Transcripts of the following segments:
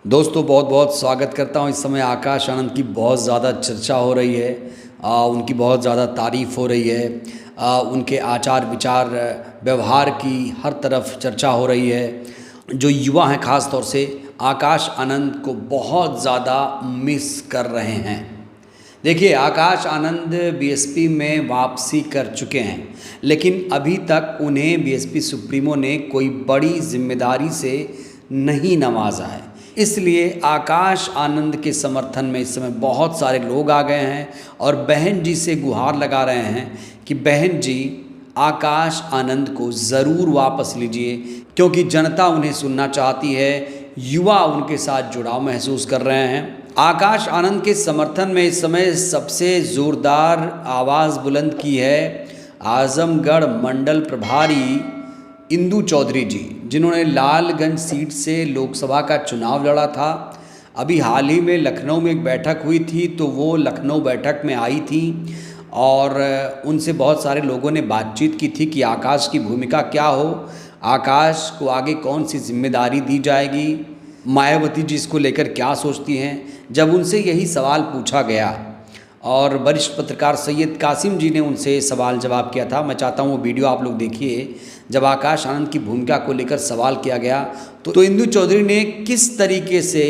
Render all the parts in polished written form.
दोस्तों बहुत बहुत स्वागत करता हूं। इस समय आकाश आनंद की बहुत ज़्यादा चर्चा हो रही है। उनकी बहुत ज़्यादा तारीफ़ हो रही है। उनके आचार विचार व्यवहार की हर तरफ चर्चा हो रही है। जो युवा हैं ख़ास तौर से आकाश आनंद को बहुत ज़्यादा मिस कर रहे हैं। देखिए, आकाश आनंद बीएसपी में वापसी कर चुके हैं, लेकिन अभी तक उन्हें बीएसपी सुप्रीमो ने कोई बड़ी जिम्मेदारी से नहीं नवाजा है। इसलिए आकाश आनंद के समर्थन में इस समय बहुत सारे लोग आ गए हैं और बहन जी से गुहार लगा रहे हैं कि बहन जी आकाश आनंद को ज़रूर वापस लीजिए, क्योंकि जनता उन्हें सुनना चाहती है, युवा उनके साथ जुड़ाव महसूस कर रहे हैं। आकाश आनंद के समर्थन में इस समय सबसे ज़ोरदार आवाज़ बुलंद की है आज़मगढ़ मंडल प्रभारी इंदू चौधरी जी, जिन्होंने लालगंज सीट से लोकसभा का चुनाव लड़ा था। अभी हाल ही में लखनऊ में एक बैठक हुई थी, तो वो लखनऊ बैठक में आई थी और उनसे बहुत सारे लोगों ने बातचीत की थी कि आकाश की भूमिका क्या हो, आकाश को आगे कौन सी जिम्मेदारी दी जाएगी, मायावती जी इसको लेकर क्या सोचती हैं। जब उनसे यही सवाल पूछा गया और वरिष्ठ पत्रकार सैयद कासिम जी ने उनसे सवाल जवाब किया था, मैं चाहता हूँ वो वीडियो आप लोग देखिए। जब आकाश आनंद की भूमिका को लेकर सवाल किया गया तो इंदू चौधरी ने किस तरीके से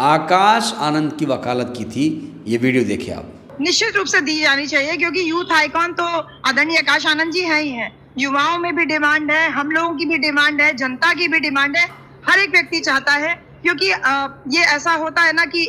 आकाश आनंद की वकालत की थी, ये वीडियो देखिए आप। निश्चित रूप से दी जानी चाहिए, क्योंकि यूथ आइकॉन तो आदरणीय आकाश आनंद जी हैं ही हैं। युवाओं में भी डिमांड है, हम लोगों की भी डिमांड है, जनता की भी डिमांड है, हर एक व्यक्ति चाहता है। क्योंकि ये ऐसा होता है ना कि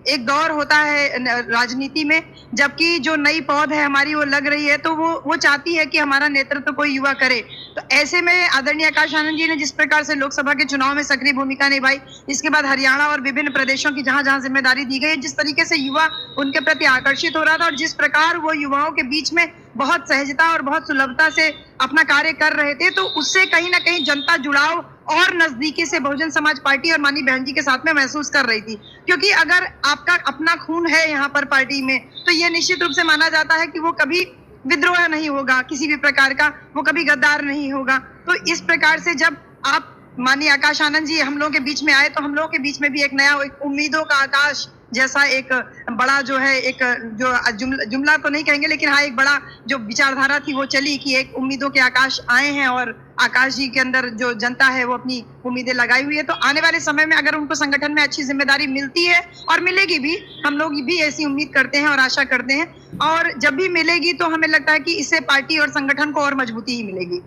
एक दौर होता है राजनीति में, जबकि जो नई पौध है हमारी वो लग रही है, तो वो चाहती है कि हमारा नेतृत्व कोई युवा करे। तो ऐसे में आदरणीय आकाश आनंद जी ने जिस प्रकार से लोकसभा के चुनाव में सक्रिय भूमिका निभाई, इसके बाद हरियाणा और विभिन्न प्रदेशों की जहां जहां जिम्मेदारी दी गई, जिस तरीके से युवा उनके प्रति आकर्षित हो रहा था और जिस प्रकार वो युवाओं के बीच में बहुत सहजता और बहुत सुलभता से अपना कार्य कर रहे थे, तो उससे कहीं ना कहीं जनता जुड़ाव और नजदीकी से बहुजन समाज पार्टी और माननीय बहन जी के साथ में महसूस कर रही थी। क्योंकि अगर आपका अपना खून है यहाँ पर पार्टी में, तो ये निश्चित रूप से माना जाता है कि वो कभी विद्रोह नहीं होगा किसी भी प्रकार का, वो कभी गद्दार नहीं होगा। तो इस प्रकार से जब आप माननीय आकाश आनंद जी हम लोगों के बीच में आए, तो हम लोगों के बीच में भी एक नया एक उम्मीदों का आकाश जैसा एक बड़ा जो है एक जो जुमला तो नहीं कहेंगे, लेकिन हाँ एक बड़ा जो विचारधारा थी वो चली कि एक उम्मीदों के आकाश आए हैं और आकाश जी के अंदर जो जनता है वो अपनी उम्मीदें लगाई हुई है। तो आने वाले समय में अगर उनको संगठन में अच्छी जिम्मेदारी मिलती है और मिलेगी भी, हम लोग भी ऐसी उम्मीद करते हैं और आशा करते हैं, और जब भी मिलेगी तो हमें लगता है कि इससे पार्टी और संगठन को और मजबूती ही मिलेगी।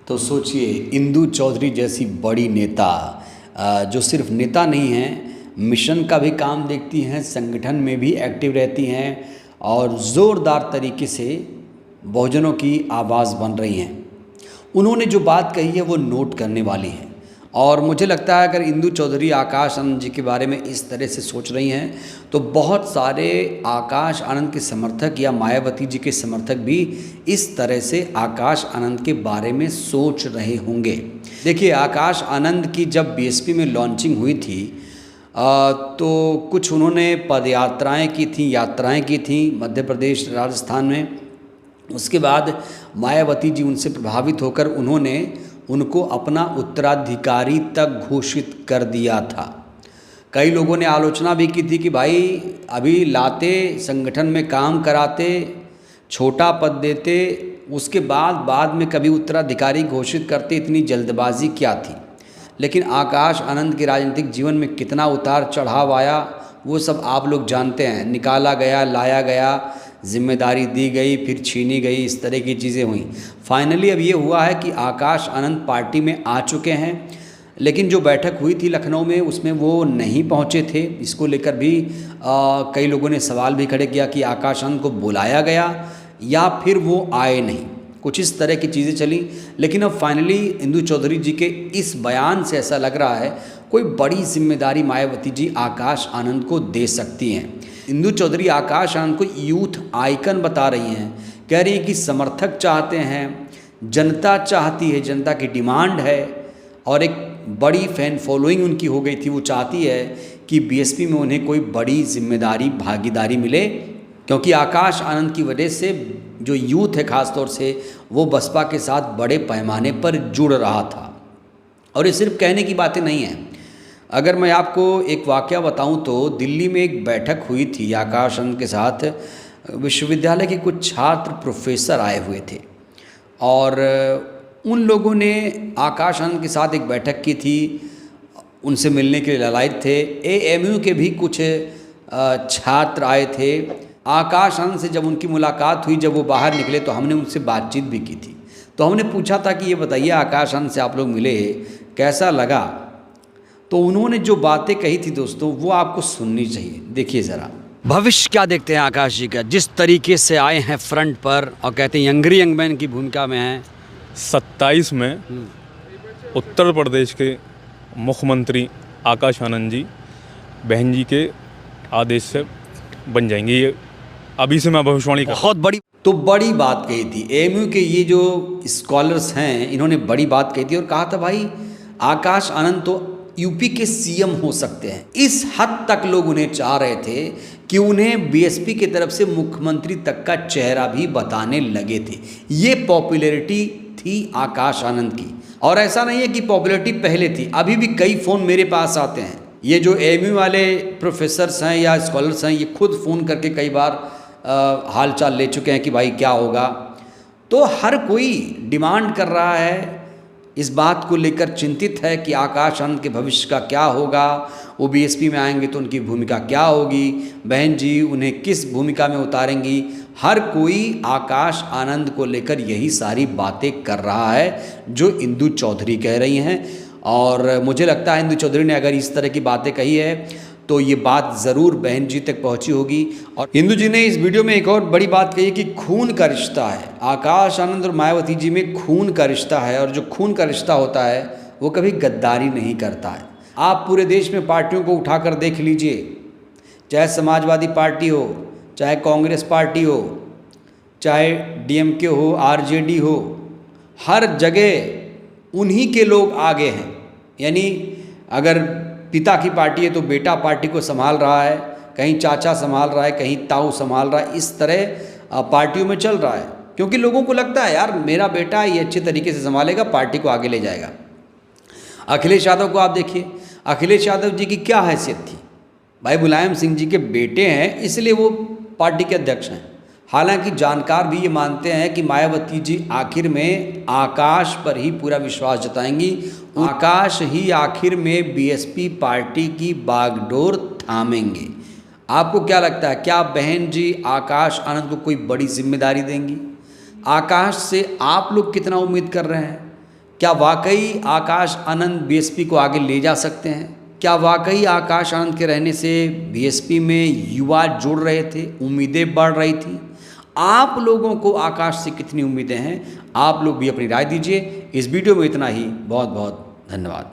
तो सोचिए, इंदू चौधरी जैसी बड़ी नेता जो सिर्फ नेता नहीं हैं, मिशन का भी काम देखती हैं, संगठन में भी एक्टिव रहती हैं और ज़ोरदार तरीके से बहुजनों की आवाज़ बन रही हैं। उन्होंने जो बात कही है वो नोट करने वाली है और मुझे लगता है अगर इंदू चौधरी आकाश आनंद जी के बारे में इस तरह से सोच रही हैं, तो बहुत सारे आकाश आनंद के समर्थक या मायावती जी के समर्थक भी इस तरह से आकाश आनंद के बारे में सोच रहे होंगे। देखिए, आकाश आनंद की जब बीएसपी में लॉन्चिंग हुई थी तो कुछ उन्होंने पदयात्राएं की थी, यात्राएं की थी मध्य प्रदेश राजस्थान में। उसके बाद मायावती जी उनसे प्रभावित होकर उन्होंने उनको अपना उत्तराधिकारी तक घोषित कर दिया था। कई लोगों ने आलोचना भी की थी कि भाई अभी लाते, संगठन में काम कराते, छोटा पद देते, उसके बाद में कभी उत्तराधिकारी घोषित करते, इतनी जल्दबाजी क्या थी। लेकिन आकाश आनंद के राजनीतिक जीवन में कितना उतार चढ़ाव आया वो सब आप लोग जानते हैं। निकाला गया, लाया गया, जिम्मेदारी दी गई, फिर छीनी गई, इस तरह की चीज़ें हुई। फाइनली अब ये हुआ है कि आकाश आनंद पार्टी में आ चुके हैं, लेकिन जो बैठक हुई थी लखनऊ में उसमें वो नहीं पहुंचे थे। इसको लेकर भी कई लोगों ने सवाल भी खड़े किया कि आकाश आनंद को बुलाया गया या फिर वो आए नहीं, कुछ इस तरह की चीज़ें चली। लेकिन अब फाइनली इंदू चौधरी जी के इस बयान से ऐसा लग रहा है कोई बड़ी जिम्मेदारी मायावती जी आकाश आनंद को दे सकती हैं। इंदू चौधरी आकाश आनंद को यूथ आइकन बता रही हैं, कह रही हैं कि समर्थक चाहते हैं, जनता चाहती है, जनता की डिमांड है और एक बड़ी फैन फॉलोइंग उनकी हो गई थी। वो चाहती है कि बीएसपी में उन्हें कोई बड़ी जिम्मेदारी, भागीदारी मिले, क्योंकि आकाश आनंद की वजह से जो यूथ है ख़ास तौर से वो बसपा के साथ बड़े पैमाने पर जुड़ रहा था। और ये सिर्फ कहने की बातें नहीं हैं, अगर मैं आपको एक वाकया बताऊं तो दिल्ली में एक बैठक हुई थी आकाश आनंद के साथ। विश्वविद्यालय के कुछ छात्र प्रोफेसर आए हुए थे और उन लोगों ने आकाश आनंद के साथ एक बैठक की थी, उनसे मिलने के लिए लालायित थे। एएमयू के भी कुछ छात्र आए थे। आकाश आनंद से जब उनकी मुलाकात हुई, जब वो बाहर निकले तो हमने उनसे बातचीत भी की थी। तो हमने पूछा था कि ये बताइए आकाश आनंद से आप लोग मिले, कैसा लगा? तो उन्होंने जो बातें कही थी दोस्तों, वो आपको सुननी चाहिए। देखिए ज़रा। भविष्य क्या देखते हैं आकाश जी का, जिस तरीके से आए हैं फ्रंट पर और कहते हैं यंगरी यंग मैन की भूमिका में हैं? 27 में उत्तर प्रदेश के मुख्यमंत्री आकाश आनंद जी बहन जी के आदेश से बन जाएंगे। ये अभी से मैं भविष्यवाणी कर बहुत बड़ी बात कही थी। एएमयू के ये जो स्कॉलर्स हैं, इन्होंने बड़ी बात कही थी और कहा था भाई आकाश आनंद तो यूपी के सीएम हो सकते हैं। इस हद तक लोग उन्हें चाह रहे थे कि उन्हें बीएसपी की तरफ से मुख्यमंत्री तक का चेहरा भी बताने लगे थे। ये पॉपुलैरिटी थी आकाश आनंद की। और ऐसा नहीं है कि पॉपुलैरिटी पहले थी, अभी भी कई फ़ोन मेरे पास आते हैं। ये जो एएमयू वाले प्रोफेसर्स हैं या स्कॉलर्स हैं, ये खुद फ़ोन करके कई बार हाल चाल ले चुके हैं कि भाई क्या होगा। तो हर कोई डिमांड कर रहा है, इस बात को लेकर चिंतित है कि आकाश आनंद के भविष्य का क्या होगा। वो बीएसपी में आएंगे तो उनकी भूमिका क्या होगी, बहन जी उन्हें किस भूमिका में उतारेंगी। हर कोई आकाश आनंद को लेकर यही सारी बातें कर रहा है जो इंदु चौधरी कह रही हैं। और मुझे लगता है इंदु चौधरी ने अगर इस तरह की बातें कही है तो ये बात ज़रूर बहन जी तक पहुंची होगी। और इंदु जी ने इस वीडियो में एक और बड़ी बात कही कि खून का रिश्ता है। आकाश आनंद और मायावती जी में खून का रिश्ता है और जो खून का रिश्ता होता है वो कभी गद्दारी नहीं करता है। आप पूरे देश में पार्टियों को उठाकर देख लीजिए, चाहे समाजवादी पार्टी हो, चाहे कांग्रेस पार्टी हो, चाहे डीएमके हो, आरजेडी हो, हर जगह उन्हीं के लोग आगे हैं। यानी अगर पिता की पार्टी है तो बेटा पार्टी को संभाल रहा है, कहीं चाचा संभाल रहा है, कहीं ताऊ संभाल रहा है। इस तरह पार्टियों में चल रहा है क्योंकि लोगों को लगता है यार मेरा बेटा ये अच्छे तरीके से संभालेगा, पार्टी को आगे ले जाएगा। अखिलेश यादव को आप देखिए, अखिलेश यादव जी की क्या हैसियत थी? भाई मुलायम सिंह जी के बेटे हैं, इसलिए वो पार्टी के अध्यक्ष हैं। हालांकि जानकार भी ये मानते हैं कि मायावती जी आखिर में आकाश पर ही पूरा विश्वास जताएंगी। आकाश ही आखिर में बीएसपी पार्टी की बागडोर थामेंगे। आपको क्या लगता है, क्या बहन जी आकाश आनंद को कोई बड़ी जिम्मेदारी देंगी? आकाश से आप लोग कितना उम्मीद कर रहे हैं? क्या वाकई आकाश आनंद बीएसपी को आगे ले जा सकते हैं? क्या वाकई आकाश आनंद के रहने से बीएसपी में युवा जुड़ रहे थे, उम्मीदें बढ़ रही थी? आप लोगों को आकाश से कितनी उम्मीदें हैं? आप लोग भी अपनी राय दीजिए। इस वीडियो में इतना ही। बहुत बहुत धन्यवाद।